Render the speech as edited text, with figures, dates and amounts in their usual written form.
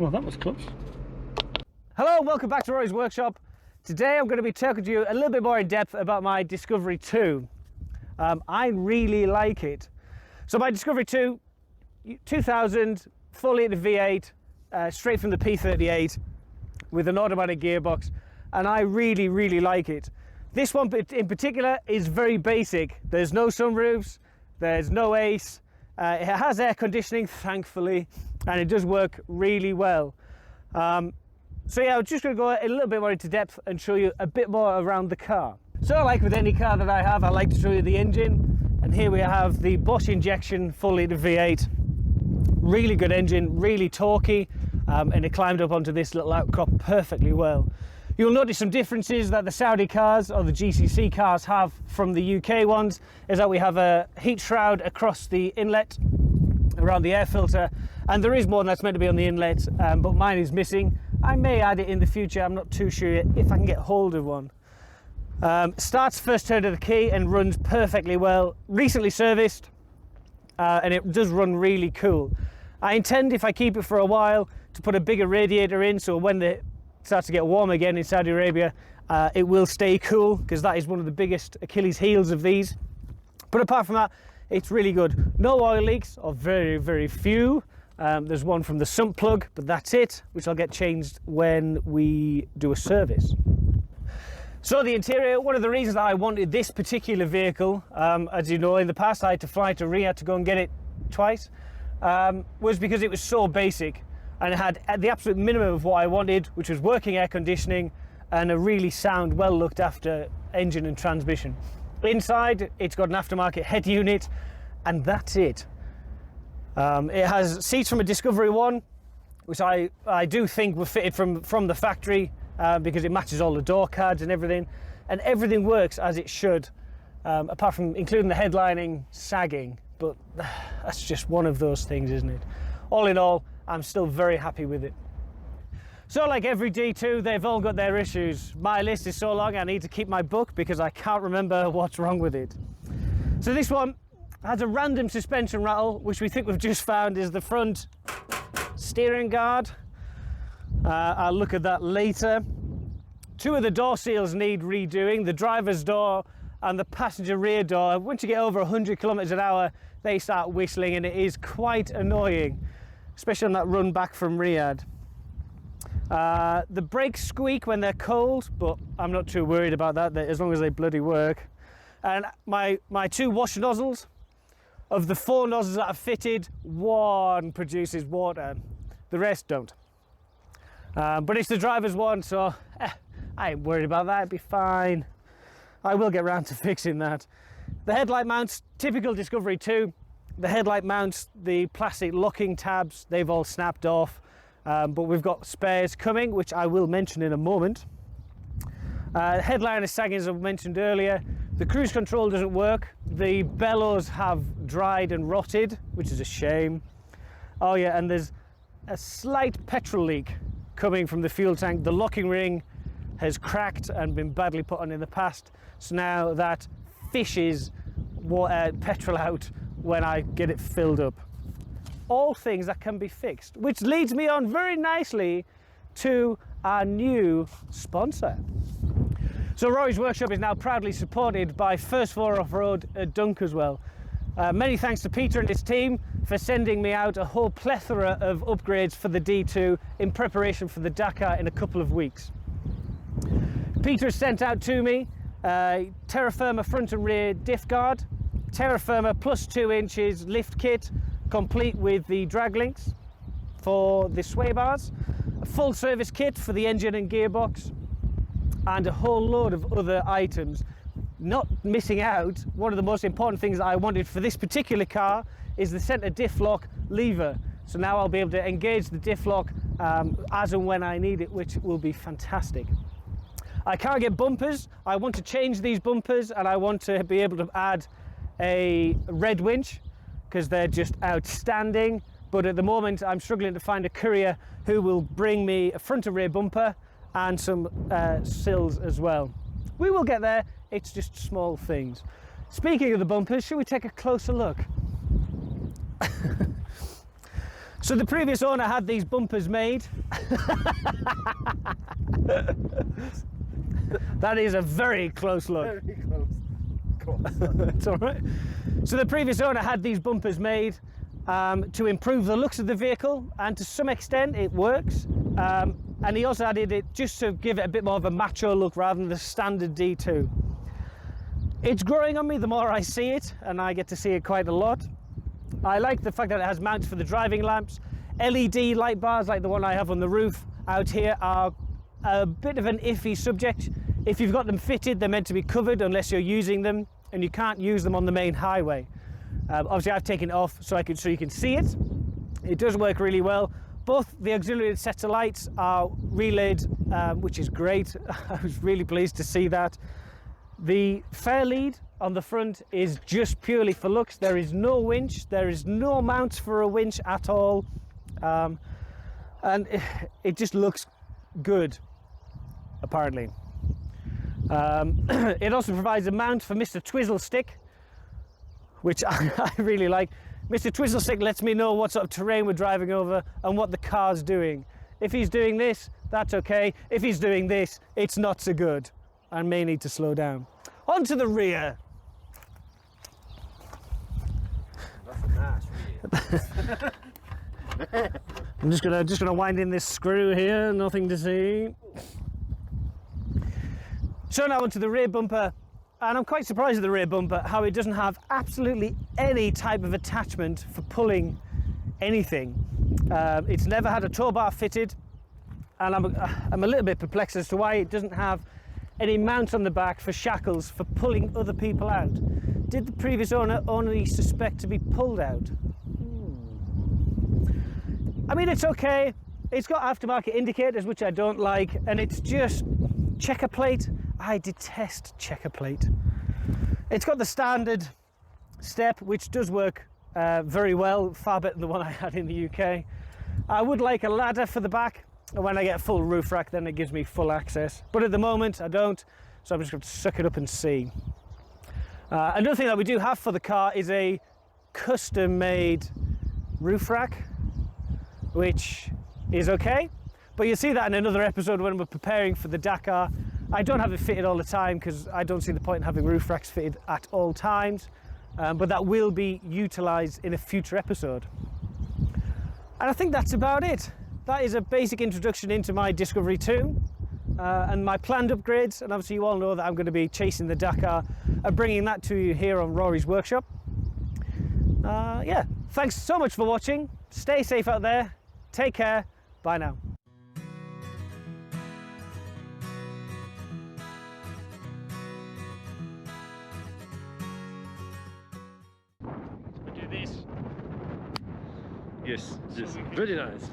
Well, that was close. Hello and welcome back to Rorys Workshop. Today I'm going to be talking to you a little bit more in depth about my Discovery 2. I really like it. So my Discovery 2, 2000, full litre V8, straight from the P38 with an automatic gearbox, and I really like it. This one in particular is very basic. There's no sunroofs, there's no ACE, it has air conditioning thankfully, and it does work really well. So yeah, I'm just going to go a little bit more into depth and show you a bit more around the car. So like with any car that I have, I like to show you the engine, and here we have the Bosch injection full litre V8. Really good engine, really torquey, and it climbed up onto this little outcrop perfectly well. You'll notice some differences that the Saudi cars or the GCC cars have from the UK ones, is that we have a heat shroud across the inlet around the air filter, and there is one that's meant to be on the inlet, but mine is missing. I may add it in the future, I'm not too sure if I can get hold of one. Starts first turn of the key and runs perfectly well. Recently serviced, and it does run really cool. I intend, if I keep it for a while, to put a bigger radiator in, so when it starts to get warm again in Saudi Arabia, it will stay cool, because that is one of the biggest Achilles heels of these. But apart from that, it's really good. No oil leaks, or very few. There's one from the sump plug, but that's it, which I'll get changed when we do a service. So the interior, one of the reasons that I wanted this particular vehicle, as you know, in the past I had to fly to Riyadh to go and get it twice, was because it was so basic and it had the absolute minimum of what I wanted, which was working air conditioning and a really sound, well looked after engine and transmission. Inside, it's got an aftermarket head unit, and that's it. It has seats from a Discovery 1, which I do think were fitted from the factory, because it matches all the door cards and everything works as it should, apart from including the headlining sagging, but that's just one of those things, isn't it? All in all, I'm still very happy with it. So like every D2, they've all got their issues. My list is so long I need to keep my book because I can't remember what's wrong with it. So this one has a random suspension rattle, which we think we've just found is the front steering guard. I'll look at that later. Two of the door seals need redoing, the driver's door and the passenger rear door. Once you get over 100 kilometers an hour, they start whistling, and it is quite annoying, especially on that run back from Riyadh. The brakes squeak when they're cold, but I'm not too worried about that, as long as they bloody work. And my two wash nozzles, of the 4 nozzles that are fitted, one produces water, the rest don't. But it's the driver's one, so I ain't worried about that, it'll be fine. I will get round to fixing that. The headlight mounts, typical Discovery 2. The headlight mounts, the plastic locking tabs, they've all snapped off, but we've got spares coming, which I will mention in a moment. Headliner sagging, as I mentioned earlier. The cruise control doesn't work. The bellows have dried and rotted, which is a shame. Oh yeah, and there's a slight petrol leak coming from the fuel tank. The locking ring has cracked and been badly put on in the past, so now that fishes petrol out when I get it filled up. All things that can be fixed, which leads me on very nicely to our new sponsor. So Rorys Workshop is now proudly supported by First Four Offroad at Dunkeswell. Many thanks to Peter and his team for sending me out a whole plethora of upgrades for the D2 in preparation for the Dakar in a couple of weeks. Peter has sent out to me Terra Firma front and rear diff guard, Terra Firma plus 2 inches lift kit, complete with the drag links for the sway bars, a full service kit for the engine and gearbox, and a whole load of other items. Not missing out, one of the most important things that I wanted for this particular car is the center diff lock lever. So now I'll be able to engage the diff lock as and when I need it, which will be fantastic. I can't get bumpers. I want to change these bumpers, and I want to be able to add a red winch because they're just outstanding. But at the moment I'm struggling to find a courier who will bring me a front and rear bumper and some sills as well. We will get there, it's just small things. Speaking of the bumpers, should we take a closer look? So the previous owner had these bumpers made. That is a very close look. Very close. It's all right. So the previous owner had these bumpers made to improve the looks of the vehicle, and to some extent it works. And he also added it just to give it a bit more of a macho look rather than the standard D2. It's growing on me the more I see it, and I get to see it quite a lot. I like the fact that it has mounts for the driving lamps. LED light bars like the one I have on the roof out here are a bit of an iffy subject. If you've got them fitted, they're meant to be covered unless you're using them, and you can't use them on the main highway. Obviously I've taken it off so you can see it. It does work really well. Both the auxiliary sets of lights are relayed, which is great. I was really pleased to see that. The fair lead on the front is just purely for looks. There is no winch, there is no mounts for a winch at all, and it just looks good, apparently. It also provides a mount for Mr. Twizzle Stick, which I really like. Mr. Twizzle Stick lets me know what sort of terrain we're driving over and what the car's doing. If he's doing this, that's okay. If he's doing this, it's not so good. I may need to slow down. Onto the rear. That's a nice rear. I'm just gonna wind in this screw here, nothing to see. So now onto the rear bumper, and I'm quite surprised at the rear bumper how it doesn't have absolutely any type of attachment for pulling anything. It's never had a tow bar fitted, and I'm a little bit perplexed as to why it doesn't have any mount on the back for shackles for pulling other people out. Did the previous owner only suspect to be pulled out? I mean, it's okay. It's got aftermarket indicators, which I don't like, and it's just checker plate. I detest checker plate. It's got the standard step, which does work very well, far better than the one I had in the UK. I would like a ladder for the back, and when I get a full roof rack, then it gives me full access. But at the moment, I don't, so I'm just going to suck it up and see. Another thing that we do have for the car is a custom-made roof rack, which is okay. But you'll see that in another episode when we're preparing for the Dakar. I don't have it fitted all the time because I don't see the point in having roof racks fitted at all times. But that will be utilised in a future episode. And I think that's about it. That is a basic introduction into my Discovery 2 and my planned upgrades. And obviously you all know that I'm going to be chasing the Dakar and bringing that to you here on Rorys Workshop. Yeah, thanks so much for watching. Stay safe out there. Take care. Bye now. Do this. Yes, yes, very nice.